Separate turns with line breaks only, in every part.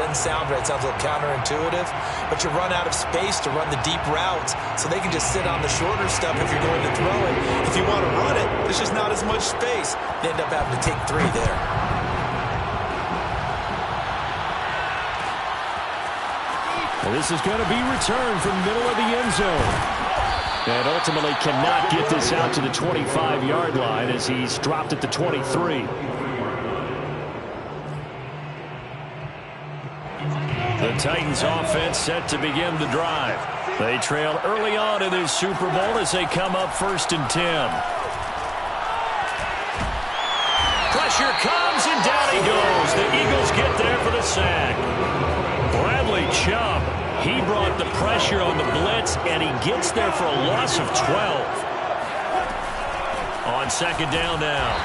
doesn't sound right. It sounds a little counterintuitive. But you run out of space to run the deep routes, so they can just sit on the shorter stuff if you're going to throw it. If you want to run it, there's just not as much space. They end up having to take 3 there.
Well, this is going to be returned from middle of the end zone. And ultimately cannot get this out to the 25-yard line as he's dropped at the 23. The Titans offense set to begin the drive. They trail early on in this Super Bowl as they come up 1st and 10. Pressure comes and down he goes. The Eagles get there for the sack. Bradley Chubb. He brought the pressure on the blitz, and he gets there for a loss of 12. On 2nd down now,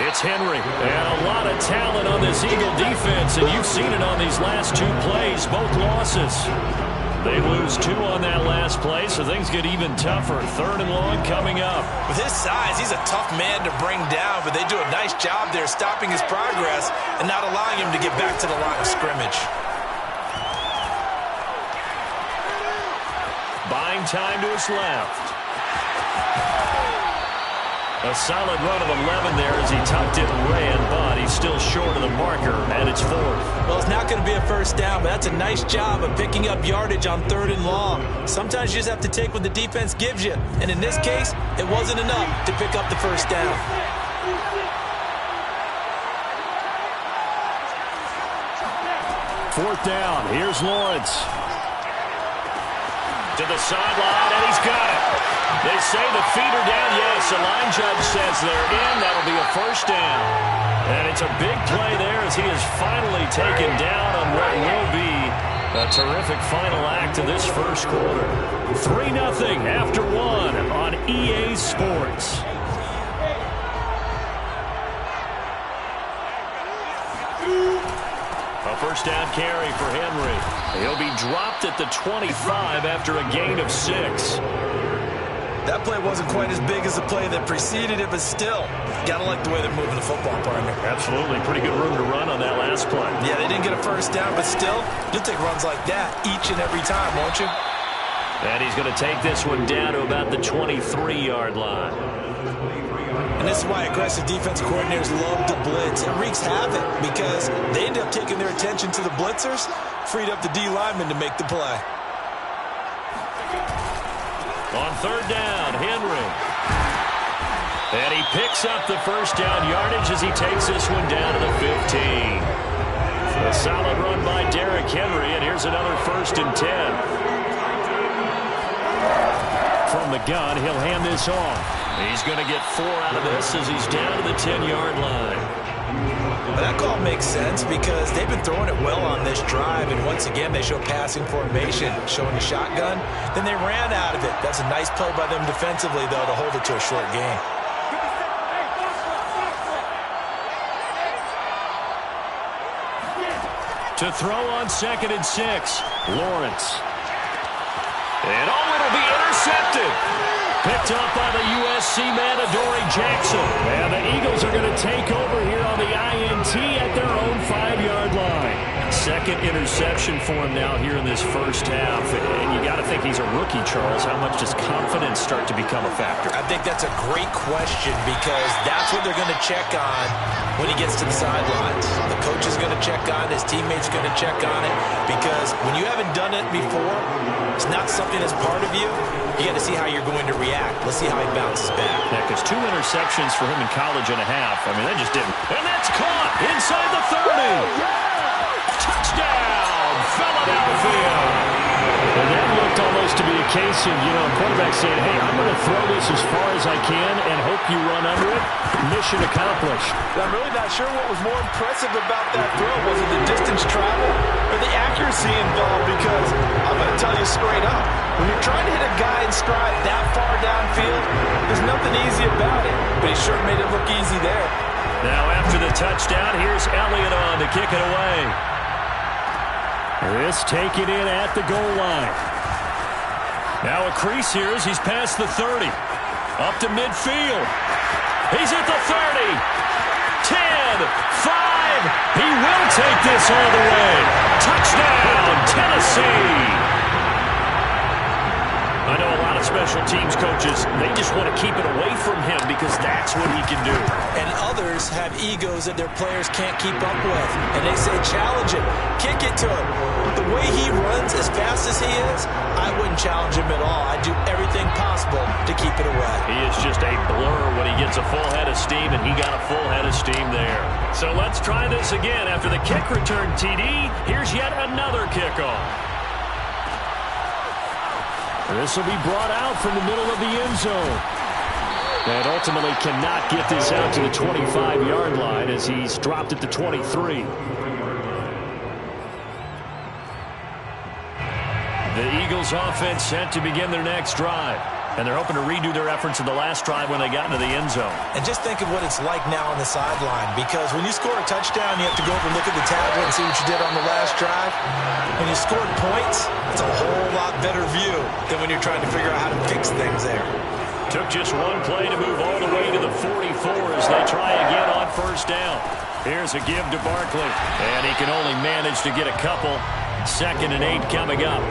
it's Henry. And a lot of talent on this Eagle defense, and you've seen it on these last 2 plays, both losses. They lose 2 on that last play, so things get even tougher. 3rd and long coming up.
With his size, he's a tough man to bring down, but they do a nice job there stopping his progress and not allowing him to get back to the line of scrimmage.
Buying time to his left. A solid run of 11 there as he tucked it and ran, but he's still short of the marker, and it's 4th.
Well, it's not going to be a first down, but that's a nice job of picking up yardage on 3rd and long. Sometimes you just have to take what the defense gives you, and in this case, it wasn't enough to pick up the first down.
4th down. Here's Lawrence. To the sideline, and he's got it. They say the feet are down. Yes, the line judge says they're in. That'll be a first down. And it's a big play there as he is finally taken down on what will be a terrific final act of this first quarter. 3-0 after 1 on EA Sports. A first down carry for Henry. He'll be dropped at the 25 after a gain of 6.
That play wasn't quite as big as the play that preceded it, but still, gotta like the way they're moving the football, partner.
Absolutely. Pretty good room to run on that last play.
Yeah, they didn't get a first down, but still, you'll take runs like that each and every time, won't you?
And he's going to take this one down to about the 23-yard line.
And this is why aggressive defensive coordinators love to blitz. It wreaks havoc because they end up taking their attention to the blitzers, freed up the D lineman to make the play.
On 3rd down, Henry. And he picks up the first down yardage as he takes this one down to the 15. A solid run by Derrick Henry, and here's another 1st and 10. From the gun, he'll hand this off. He's going to get 4 out of this as he's down to the 10-yard line.
But that call makes sense because they've been throwing it well on this drive, and once again they show passing formation, showing a shotgun. Then they ran out of it. That's a nice play by them defensively, though, to hold it to a short game.
To throw on 2nd and 6, Lawrence. And it'll be intercepted. Picked up by the USC man, Adoree Jackson. And the Eagles are going to take over here on the INT at their own 5-yard line. 2nd interception for him now here in this first half. And you got to think he's a rookie, Charles. How much does confidence start to become a factor?
I think that's a great question because that's what they're going to check on when he gets to the sidelines. The coach is going to check on it. His teammates are going to check on it because when you haven't done it before, it's not something that's part of you. You got to see how you're going to react. Let's see how he bounces back.
Yeah, because 2 interceptions for him in college and a half. I mean, that just didn't. And that's caught inside the 30. Touchdown, Philadelphia. And that looked almost to be a case of, a quarterback saying, hey, I'm going to throw this as far as I can and hope you run under it. Mission accomplished.
I'm really not sure what was more impressive about that throw. Was it the distance travel or the accuracy involved? Because I'm going to tell you straight up, when you're trying to hit a guy in stride that far downfield, there's nothing easy about it. But he sure made it look easy there.
Now after the touchdown, here's Elliott on to kick it away. This taken in at the goal line. Now a crease here as he's past the 30. Up to midfield. He's at the 30. 10, 5. He will take this all the way. Touchdown. that's what he can do.
And others have egos that their players can't keep up with. And they say, challenge him, kick it to him. The way he runs as fast as he is, I wouldn't challenge him at all. I'd do everything possible to keep it away.
He is just a blur when he gets a full head of steam, and he got a full head of steam there. So let's try this again. After the kick return, TD, here's yet another kickoff. This will be brought out from the middle of the end zone. And ultimately cannot get this out to the 25-yard line as he's dropped at the 23. The Eagles offense set to begin their next drive. And they're hoping to redo their efforts in the last drive when they got into the end zone.
And just think of what it's like now on the sideline, because when you score a touchdown, you have to go over and look at the tablet and see what you did on the last drive. When you scored points, it's a whole lot better view than when you're trying to figure out how to fix things there.
Took just one play to move all the way to the 44 as they try again on first down. Here's a give to Barkley, and he can only manage to get a couple. 2nd and 8 coming up.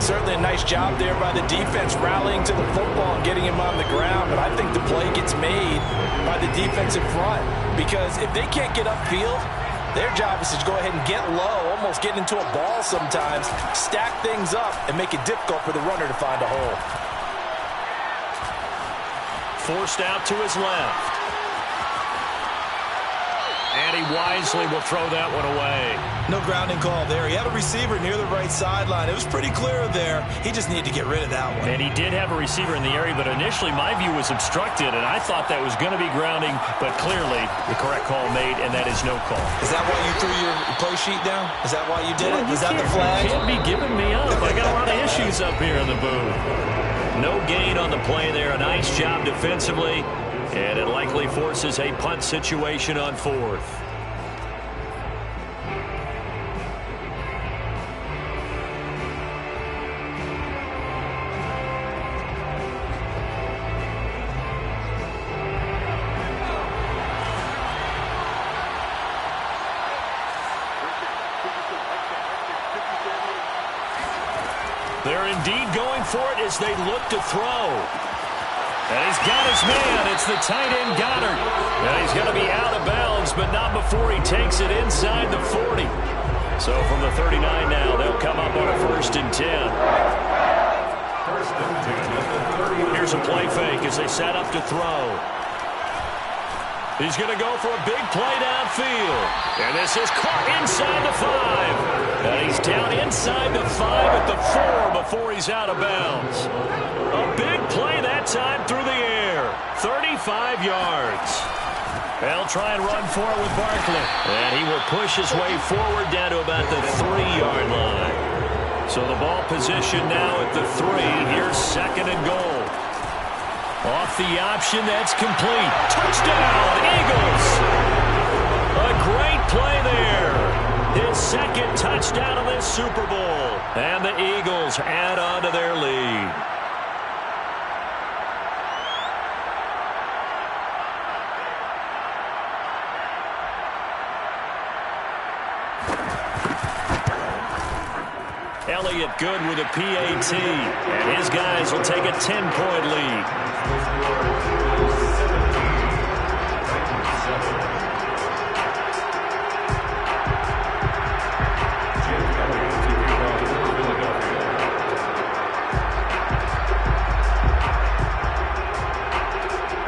Certainly a nice job there by the defense rallying to the football and getting him on the ground, but I think the play gets made by the defensive front, because if they can't get upfield, their job is to go ahead and get low, almost get into a ball sometimes, stack things up, and make it difficult for the runner to find a hole.
Forced out to his left. And he wisely will throw that one away.
No grounding call there. He had a receiver near the right sideline. It was pretty clear there. He just needed to get rid of that one.
And he did have a receiver in the area, but initially my view was obstructed, and I thought that was going to be grounding, but clearly the correct call made, and that is no call.
Is that why you threw your play sheet down? Is that why you did it? Is that the flag?
You can't be giving me up. I got a lot of issues up here in the booth. No gain on the play there. A nice job defensively, and it likely forces a punt situation on 4th. They're indeed going for it as they look to throw. And he's got his man. It's the tight end, Goddard. And he's going to be out of bounds, but not before he takes it inside the 40. So from the 39 now, they'll come up on a 1st and 10. Here's a play fake as they set up to throw. He's going to go for a big play downfield. And this is caught inside the 5. And he's down inside the 5 at the 4 before he's out of bounds. A big play that time through the air. 35 yards. They'll try and run for it with Barkley. And he will push his way forward down to about the 3-yard line. So the ball position now at the 3. Here's 2nd and goal. Off the option, that's complete. Touchdown, Eagles! A great play there. His 2nd touchdown of this Super Bowl. And the Eagles add on to their lead. Elliott good with a PAT. And his guys will take a 10-point lead.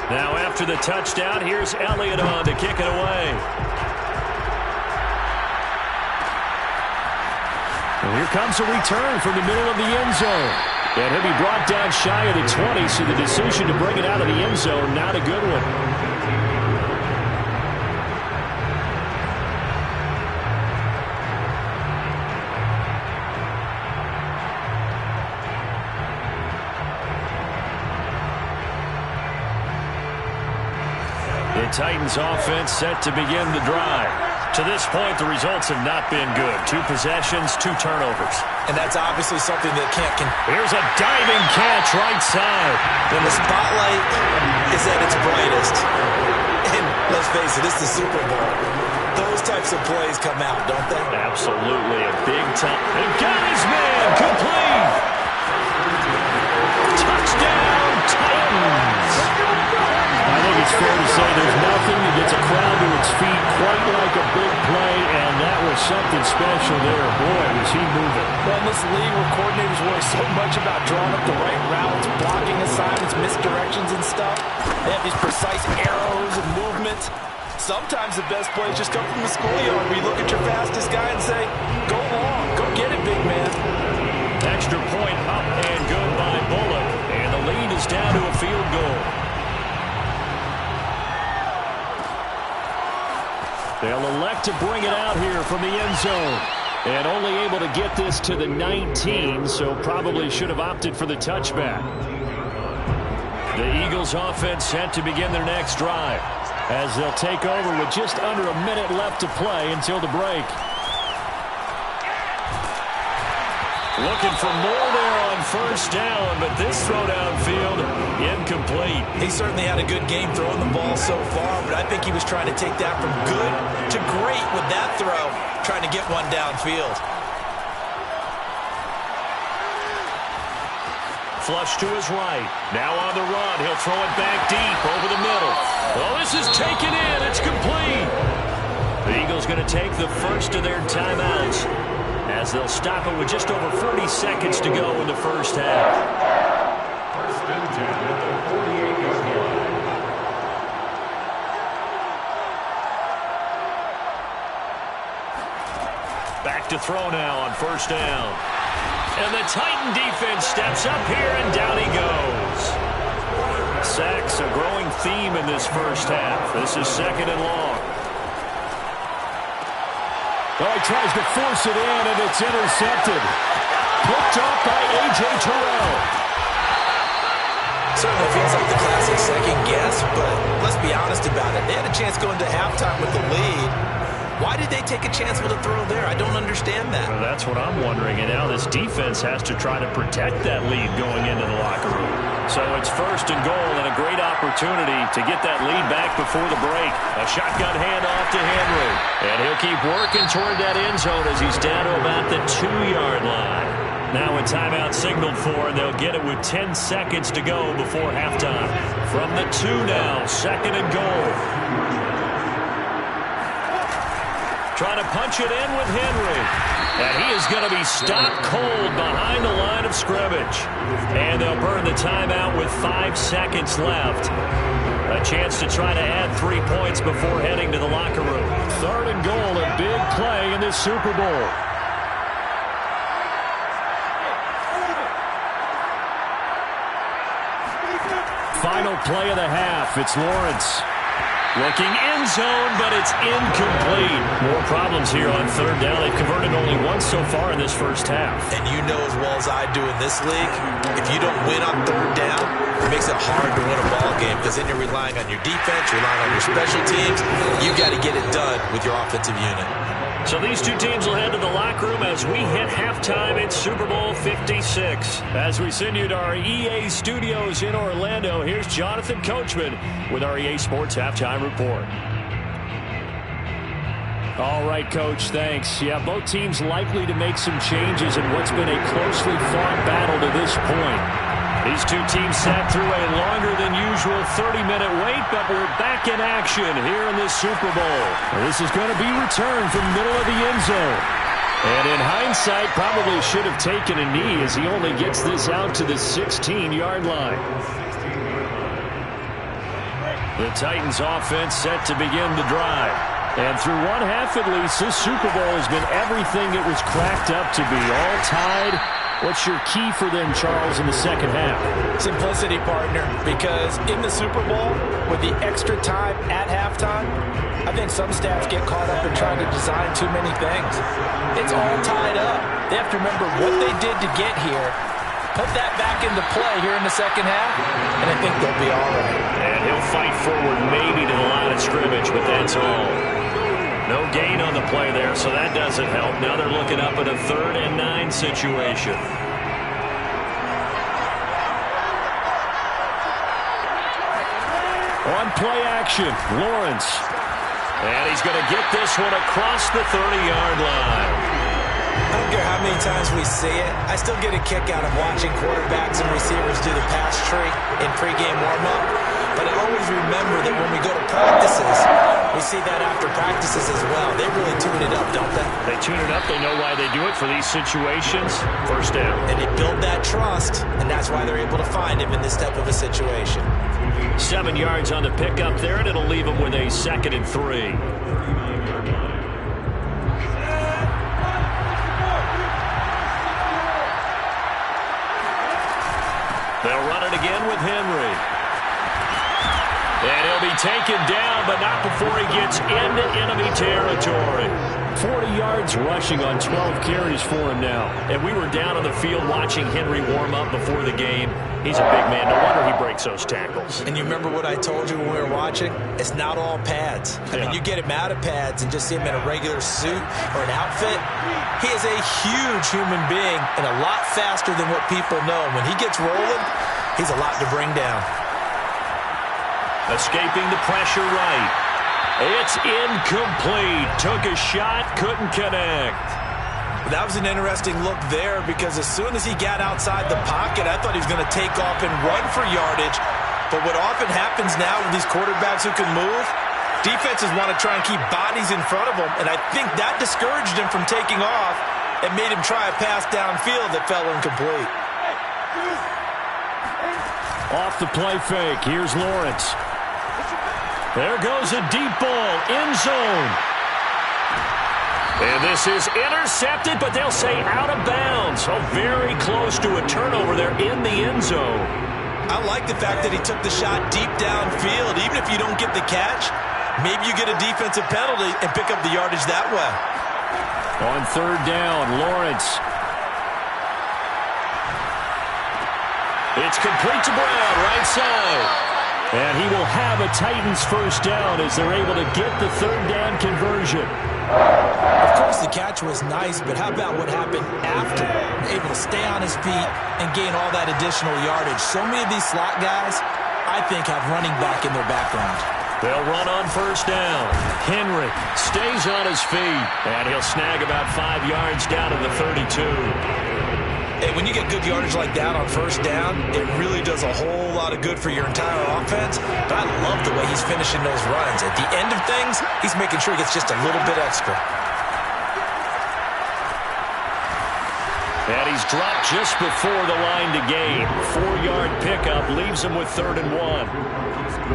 Now after the touchdown, here's Elliott on to kick it away. And here comes a return from the middle of the end zone. And he'll be brought down shy of the 20, so the decision to bring it out of the end zone, not a good one. The Titans offense set to begin the drive. To this point, the results have not been good. 2 possessions, 2 turnovers.
And that's obviously something that can't...
Here's a diving catch right side.
When the spotlight is at its brightest, and let's face it, it's the Super Bowl, those types of plays come out, don't they?
Absolutely. A big time. And got his man. Complete. Touchdown, Titans. I think quite like a big play, and that was something special there. Boy, was he moving.
Well, in this league where coordinators worry so much about drawing up the right routes, blocking assignments, misdirections and stuff, they have these precise arrows and movements. Sometimes the best plays just come from the schoolyard where you look at your fastest guy and say, go long, go get it, big man.
Extra point up and good by Bullock, and the lead is down to a field goal. They'll elect to bring it out here from the end zone. And only able to get this to the 19, so probably should have opted for the touchback. The Eagles offense set to begin their next drive, as they'll take over with just under a minute left to play until the break. Looking for more there on first down, but this throw downfield, incomplete.
He certainly had a good game throwing the ball so far, but I think he was trying to take that from good to great with that throw, trying to get one downfield.
Flush to his right. Now on the run. He'll throw it back deep over the middle. Oh, this is taken in. It's complete. The Eagles going to take the first of their timeouts, as they'll stop it with just over 40 seconds to go in the first half.
First and 10 at the 48-yard line.
Back to throw now on first down. And the Titan defense steps up here, and down he goes. Sacks a growing theme in this first half. This is second and long. Oh, he tries to force it in, and it's intercepted. Picked off by A.J. Terrell.
Certainly feels like the classic second guess, but let's be honest about it. They had a chance going to halftime with the lead. Why did they take a chance with a throw there? I don't understand that.
Well, that's what I'm wondering. And now this defense has to try to protect that lead going into the locker room. So it's first and goal, and a great opportunity to get that lead back before the break. A shotgun handoff to Henry. And he'll keep working toward that end zone as he's down to about the 2-yard line. Now a timeout signaled for, and they'll get it with 10 seconds to go before halftime. From the 2 now, second and goal. Trying to punch it in with Henry. And he is going to be stopped cold behind the line of scrimmage. And they'll burn the timeout with 5 seconds left. A chance to try to add 3 points before heading to the locker room. Third and goal, a big play in this Super Bowl. Final play of the half. It's Lawrence. Looking end zone, but it's incomplete. More problems here on third down. They've converted only once so far in this first half.
And you know as well as I do in this league, if you don't win on third down, it makes it hard to win a ball game, because then you're relying on your defense, you're relying on your special teams. You got to get it done with your offensive unit.
So these two teams will head to the locker room as we hit halftime in Super Bowl 56. As we send you to our EA studios in Orlando, here's Jonathan Coachman with our EA Sports Halftime Report. All right, Coach, thanks. Yeah, both teams likely to make some changes in what's been a closely fought battle to this point. These two teams sat through a longer than usual 30-minute wait, but we're back in action here in this Super Bowl. This is going to be returned from middle of the end zone. And in hindsight, probably should have taken a knee as he only gets this out to the 16-yard line. The Titans offense set to begin the drive. And through one half at least, this Super Bowl has been everything it was cracked up to be. All tied. What's your key for them, Charles, in the second half?
Simplicity, partner, because in the Super Bowl, with the extra time at halftime, I think some staffs get caught up in trying to design too many things. It's all tied up. They have to remember what they did to get here, put that back into play here in the second half, and I think they'll be all right.
And he'll fight forward maybe to the line of scrimmage, but that's all. No gain on the play there, so that doesn't help. Now they're looking up at a 3rd and 9 situation. On play action, Lawrence. And he's going to get this one across the 30-yard line.
I don't care how many times we see it, I still get a kick out of watching quarterbacks and receivers do the pass tree in pregame warm-up. But I always remember that when we go to practices, we see that after practices as well. They really tune it up, don't they?
They tune it up. They know why they do it for these situations. First down.
And they build that trust, and that's why they're able to find him in this type of a situation.
7 yards on the pickup there, and it'll leave him with a 2nd and 3. They'll run it again with Henry. And he'll be taken down, but not before he gets into enemy territory. 40 yards rushing on 12 carries for him now. And we were down on the field watching Henry warm up before the game. He's a big man. No wonder he breaks those tackles.
And you remember what I told you when we were watching? It's not all pads. I mean, you get him out of pads and just see him in a regular suit or an outfit. He is a huge human being and a lot faster than what people know. When he gets rolling, he's a lot to bring down.
Escaping the pressure right. It's incomplete. Took a shot, couldn't connect.
That was an interesting look there because as soon as he got outside the pocket, I thought he was going to take off and run for yardage. But what often happens now with these quarterbacks who can move, defenses want to try and keep bodies in front of them, and I think that discouraged him from taking off and made him try a pass downfield that fell incomplete.
Off the play fake. Here's Lawrence. There goes a deep ball, end zone. And this is intercepted, but they'll say out of bounds. Oh, very close to a turnover there in the end zone.
I like the fact that he took the shot deep downfield. Even if you don't get the catch, maybe you get a defensive penalty and pick up the yardage that way.
On 3rd down, Lawrence. It's complete to Brown, right side. And he will have a Titans first down as they're able to get the 3rd down conversion.
Of course, the catch was nice, but how about what happened after? Able to stay on his feet and gain all that additional yardage. So many of these slot guys, I think, have running back in their background.
They'll run on 1st down. Henry stays on his feet, and he'll snag about 5 yards down to the 32.
Hey, when you get good yardage like that on 1st down, it really does a whole lot of good for your entire offense. But I love the way he's finishing those runs. At the end of things, he's making sure he gets just a little bit extra.
And he's dropped just before the line to gain. 4-yard pickup leaves him with 3rd and 1.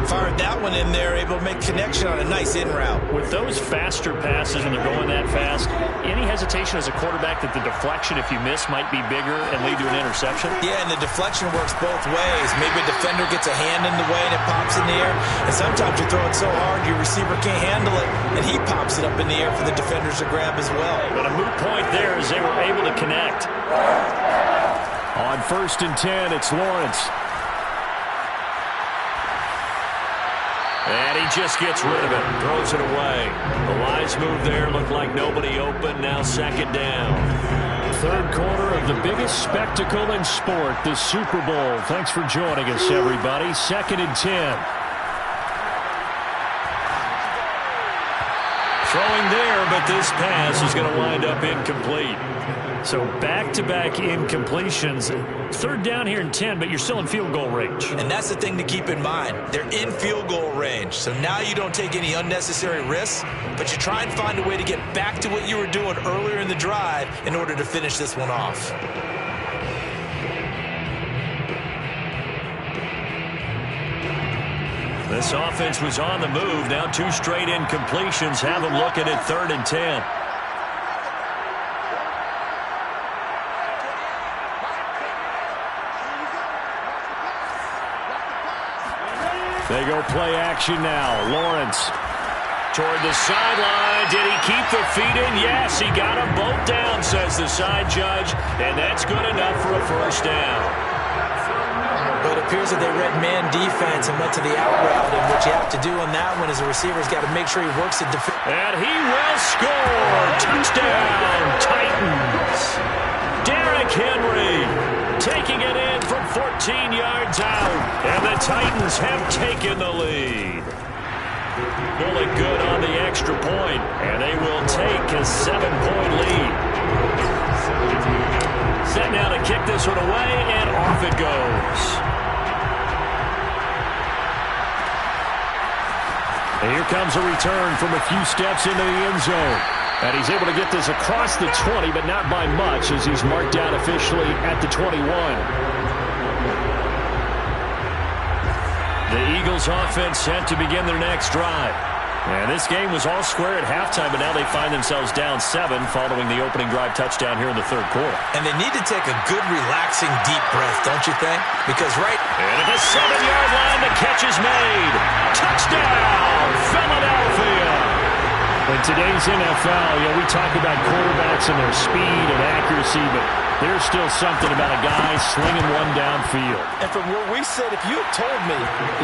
Fired that one in there, able to make connection on a nice in route.
With those faster passes and they're going that fast, any hesitation as a quarterback that the deflection, if you miss, might be bigger and lead to an interception?
Yeah, and the deflection works both ways. Maybe a defender gets a hand in the way and it pops in the air. And sometimes you throw it so hard your receiver can't handle it, and he pops it up in the air for the defenders to grab as well.
But a moot point there as they were able to connect. On 1st and 10, it's Lawrence. And he just gets rid of it, throws it away. The wise move there, looked like nobody open, now 2nd down. 3rd quarter of the biggest spectacle in sport, the Super Bowl. Thanks for joining us, everybody. 2nd and 10. Throwing there, but this pass is going to wind up incomplete. So back-to-back incompletions. 3rd down here in 10, but you're still in field goal range.
And that's the thing to keep in mind. They're in field goal range. So now you don't take any unnecessary risks, but you try and find a way to get back to what you were doing earlier in the drive in order to finish this one off.
This offense was on the move. Now 2 straight incompletions have them looking at 3rd and 10. They go play action now. Lawrence toward the sideline. Did he keep the feet in? Yes, he got them both down, says the side judge, and that's good enough for a first down.
But it appears that they read man defense and went to the out route, and what you have to do on that one is the receiver's got to make sure he works it.
And he will score. Touchdown, Titans. Derrick Henry taking it in from 14 yards out, and the Titans have taken the lead. Bullet good on the extra point, and they will take a 7-point lead. Set now to kick this one away, and off it goes. Here comes a return from a few steps into the end zone. And he's able to get this across the 20, but not by much, as he's marked out officially at the 21. The Eagles offense set to begin their next drive. And this game was all square at halftime, but now they find themselves down 7 following the opening drive touchdown here in the third quarter.
And they need to take a good, relaxing, deep breath, don't you think? Because
And at the 7-yard line, the catch is made. Touchdown, Philadelphia! In today's NFL, we talk about quarterbacks and their speed and accuracy, but there's still something about a guy slinging one downfield.
And from where we sit, if you had told me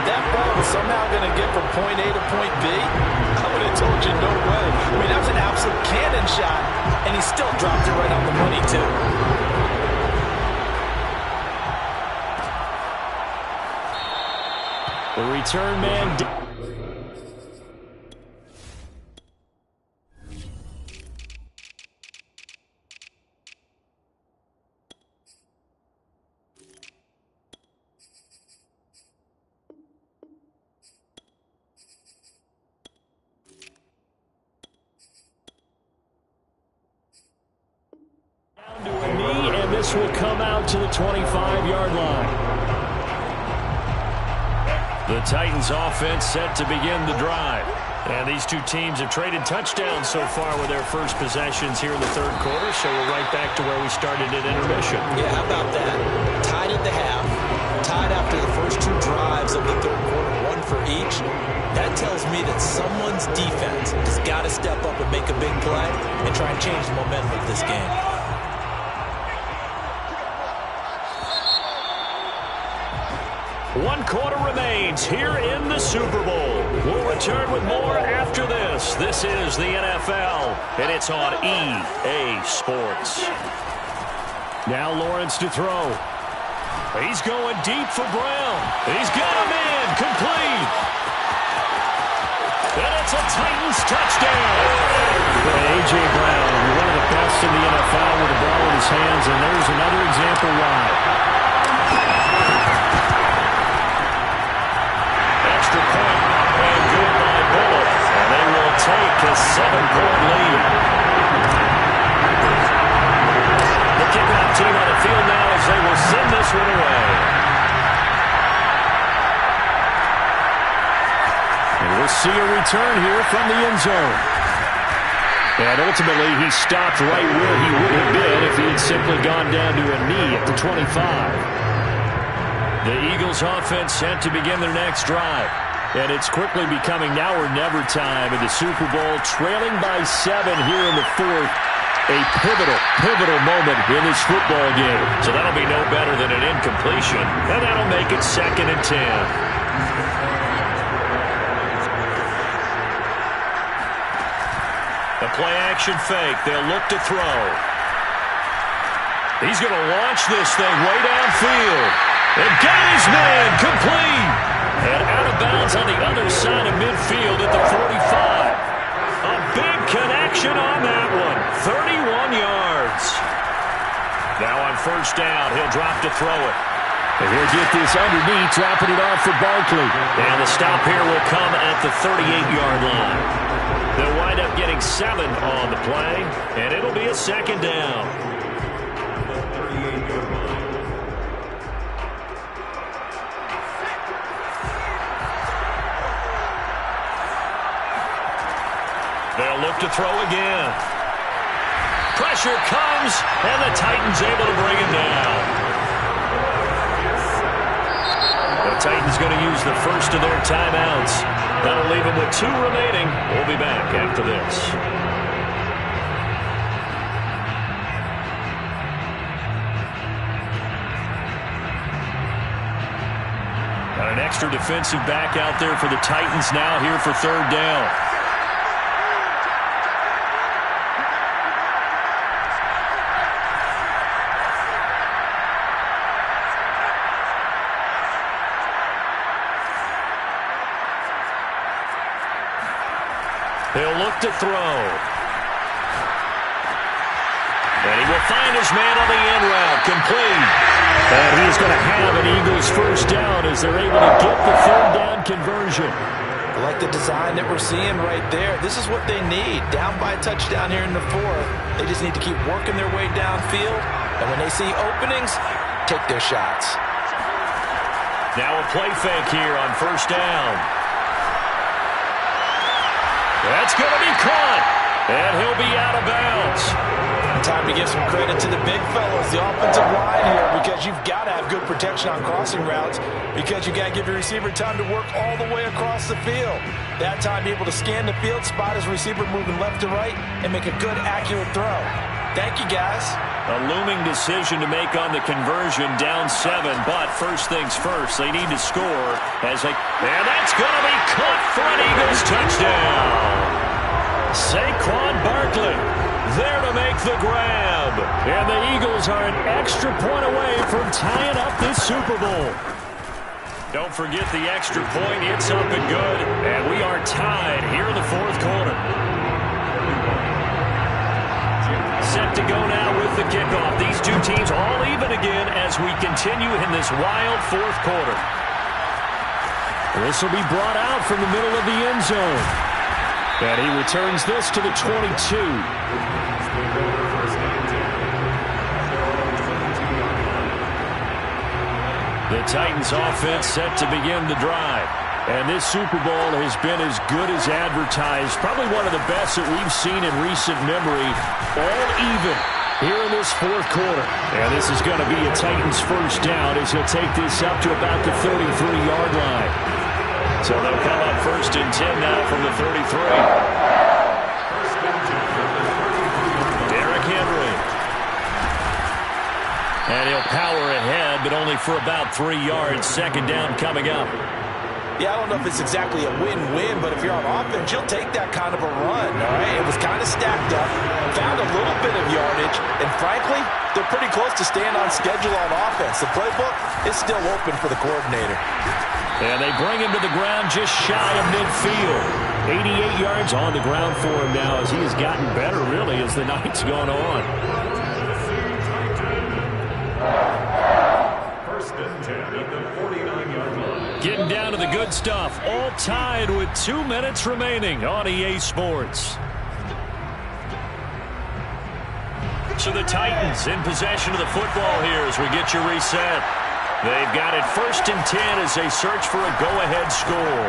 that ball was somehow going to get from point A to point B, I would have told you no way. I mean, that was an absolute cannon shot, and he still dropped it right on the money, too.
The return man... to a knee, and this will come out to the 25-yard line. The Titans offense set to begin the drive. And these two teams have traded touchdowns so far with their first possessions here in the third quarter, so we're right back to where we started at intermission.
Yeah, how about that? Tied at the half, tied after the first 2 drives of the third quarter, 1 for each. That tells me that someone's defense has got to step up and make a big play and try and change the momentum of this game.
One quarter remains here in the Super Bowl. We'll return with more after this. This is the NFL, and it's on EA Sports. Now Lawrence to throw. He's going deep for Brown. He's got him in, complete. And it's a Titans touchdown. A.J. Brown, one of the best in the NFL with the ball in his hands, and there's another example why. Extra point, and good by Bullock. And they will take a 7-point lead. The kickoff team on the field now as they will send this one away. And we'll see a return here from the end zone. And ultimately, he stopped right where he would have been if he had simply gone down to a knee at the 25. The Eagles offense set to begin their next drive. And it's quickly becoming now or never time in the Super Bowl, trailing by 7 here in the fourth. A pivotal moment in this football game. So that'll be no better than an incompletion. And that'll make it 2nd and 10. The play action fake. They'll look to throw. He's going to launch this thing way downfield. And got his man complete. And out of bounds on the other side of midfield at the 45. A big connection on that one. 31 yards. Now on first down, he'll drop to throw it. And he'll get this underneath, dropping it off for Barkley. And the stop here will come at the 38-yard line. They'll wind up getting 7 on the play, and it'll be a 2nd down. They'll look to throw again. Pressure comes, and the Titans able to bring him down. The Titans going to use the first of their timeouts. That'll leave them with 2 remaining. We'll be back after this. Got an extra defensive back out there for the Titans now here for 3rd down. He'll look to throw. And he will find his man on the end route, complete. And he's going to have an Eagles first down as they're able to get the 3rd down conversion.
I like the design that we're seeing right there. This is what they need. Down by a touchdown here in the fourth. They just need to keep working their way downfield. And when they see openings, take their shots.
Now a play fake here on first down. That's going to be caught. And he'll be out of bounds.
Time to give some credit to the big fellas, the offensive line here, because you've got to have good protection on crossing routes, because you got to give your receiver time to work all the way across the field. That time, be able to scan the field, spot his receiver moving left to right, and make a good, accurate throw. Thank you, guys.
A looming decision to make on the conversion, down 7, but first things first, they need to score as they... And that's going to be caught for an Eagles touchdown. Saquon Barkley there to make the grab. And the Eagles are an extra point away from tying up this Super Bowl. Don't forget the extra point. It's up and good. And we are tied here in the fourth quarter. Set to go now with the kickoff. These two teams all even again as we continue in this wild fourth quarter. This will be brought out from the middle of the end zone. And he returns this to the 22. The Titans offense set to begin the drive. And this Super Bowl has been as good as advertised. Probably one of the best that we've seen in recent memory. All even here in this fourth quarter. And this is going to be a Titans first down as he'll take this up to about the 33-yard line. So they'll come up first and 10 now from the 33. Derrick Henry. And he'll power ahead, but only for about 3 yards. Second down coming up.
Yeah, I don't know if it's exactly a win-win, but if you're on offense, you'll take that kind of a run, all right? It was kind of stacked up, found a little bit of yardage, and frankly, they're pretty close to staying on schedule on offense. The playbook is still open for the coordinator.
And they bring him to the ground just shy of midfield. 88 yards on the ground for him now as he has gotten better, really, as the night's gone on.
First and 10 at the 49-yard line.
Getting down to the good stuff. All tied with 2 minutes remaining on EA Sports. So the Titans in possession of the football here as we get you reset. They've got it first and 10 as they search for a go-ahead score.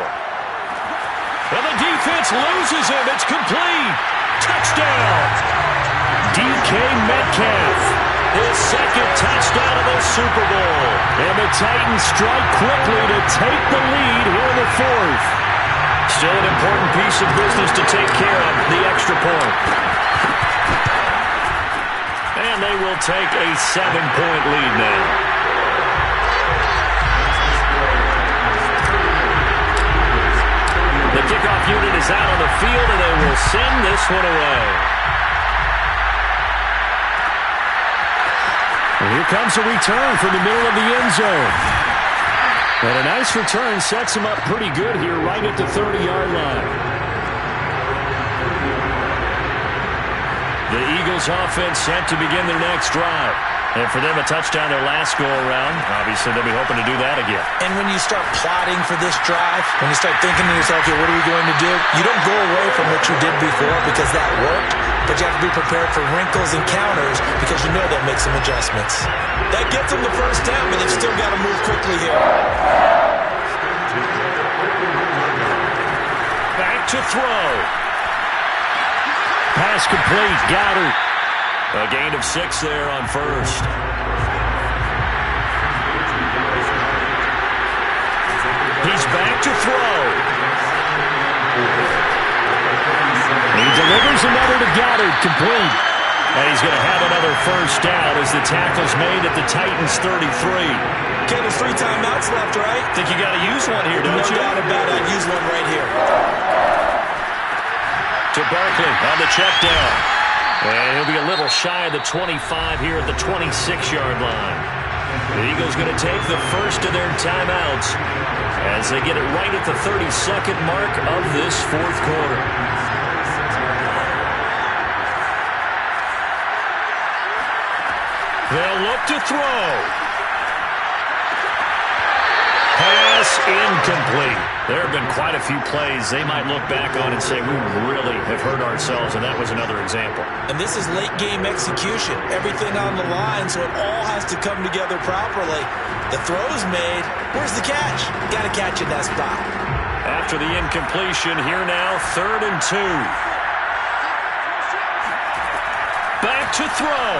And the defense loses him. It's complete. Touchdown. DK Metcalf. His second touchdown of the Super Bowl. And the Titans strike quickly to take the lead here in the fourth. Still an important piece of business to take care of, the extra point. And they will take a 7-point lead now. The kickoff unit is out on the field, and they will send this one away. And here comes a return from the middle of the end zone. And a nice return sets him up pretty good here right at the 30-yard line. The Eagles offense set to begin their next drive. And for them, a touchdown their last go-around. Obviously, they'll be hoping to do that again.
And when you start plotting for this drive, when you start thinking to yourself, okay, what are we going to do? You don't go away from what you did before because that worked, but you have to be prepared for wrinkles and counters because you know they'll make some adjustments. That gets them the first down, but they've still got to move quickly here.
Back to throw. Pass complete. Goddard. A gain of 6 there on first. He's back to throw. He delivers another to Goddard, complete. And he's going to have another first down as the tackle's made at the Titans 33.
Ken, there's 3 timeouts left, right?
Think you got to use one here, don't you?
No doubt about it. I'd use one right here.
To Barkley on the check down. And he'll be a little shy of the 25 here at the 26-yard line. The Eagles going to take the first of their timeouts as they get it right at the 32nd mark of this fourth quarter. They'll look to throw. Pass incomplete. There have been quite a few plays they might look back on and say, we really have hurt ourselves, and that was another example.
And this is late-game execution. Everything on the line, so it all has to come together properly. The throw's made. Where's the catch? Got to catch in that spot.
After the incompletion, here now, 3rd and 2. Back to throw.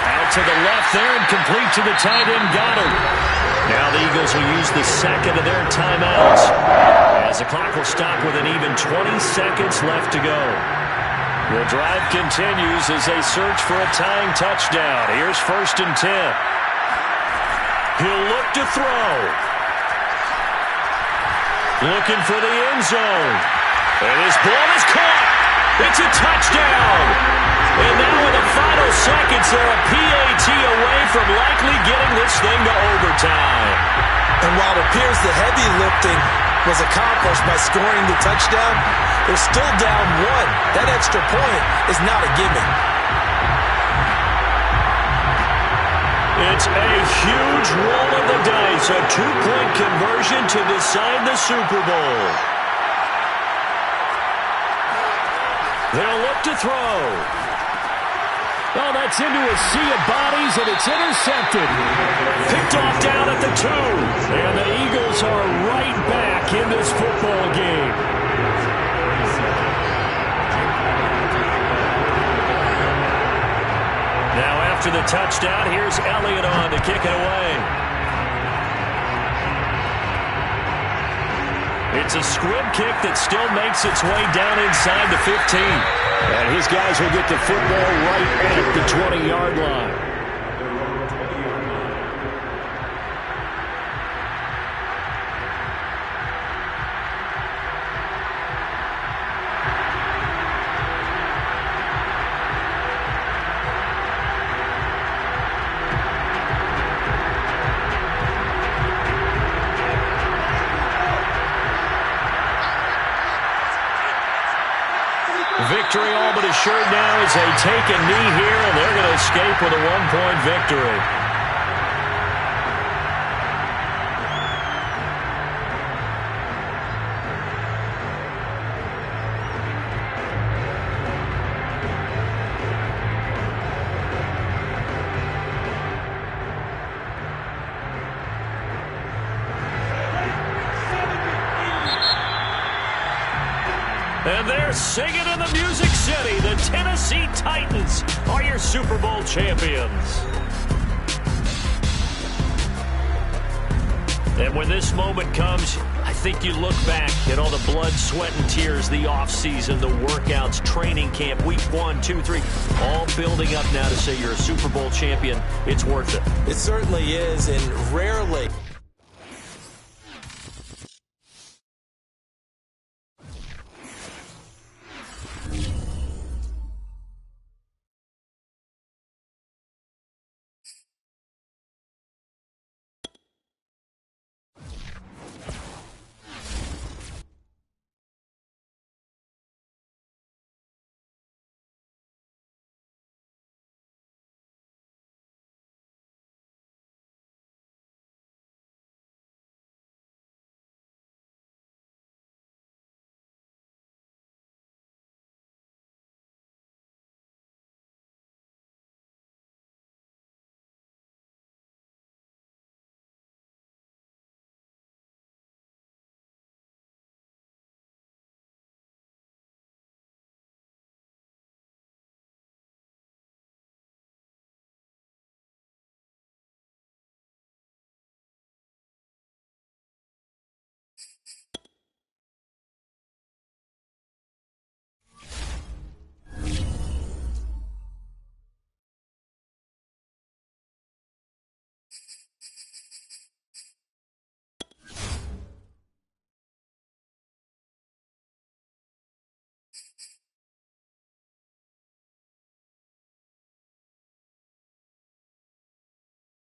Out to the left there and complete to the tight end, Goddard. Now the Eagles will use the second of their timeouts as the clock will stop with an even 20 seconds left to go. The drive continues as they search for a tying touchdown. Here's 1st and 10. He'll look to throw. Looking for the end zone. And his ball is caught. It's a touchdown. And now in the final seconds, they're a PAT away from likely getting this thing to overtime.
And while it appears the heavy lifting was accomplished by scoring the touchdown, they're still down 1. That extra point is not a gimme.
It's a huge roll of the dice, a 2-point conversion to decide the Super Bowl. They'll look to throw. Oh, that's into a sea of bodies, and it's intercepted. Picked off down at the 2. And the Eagles are right back in this football game. Now after the touchdown, here's Elliott on to kick it away. It's a squib kick that still makes its way down inside the 15. And his guys will get the football right at the 20-yard line. Victory all but assured now as they take a knee here, and they're going to escape with a 1-point victory. And they're singing in the Music City. The Tennessee Titans are your Super Bowl champions. And when this moment comes, I think you look back at all the blood, sweat, and tears, the offseason, the workouts, training camp, week 1, 2, 3, all building up now to say you're a Super Bowl champion. It's worth it.
It certainly is, and rarely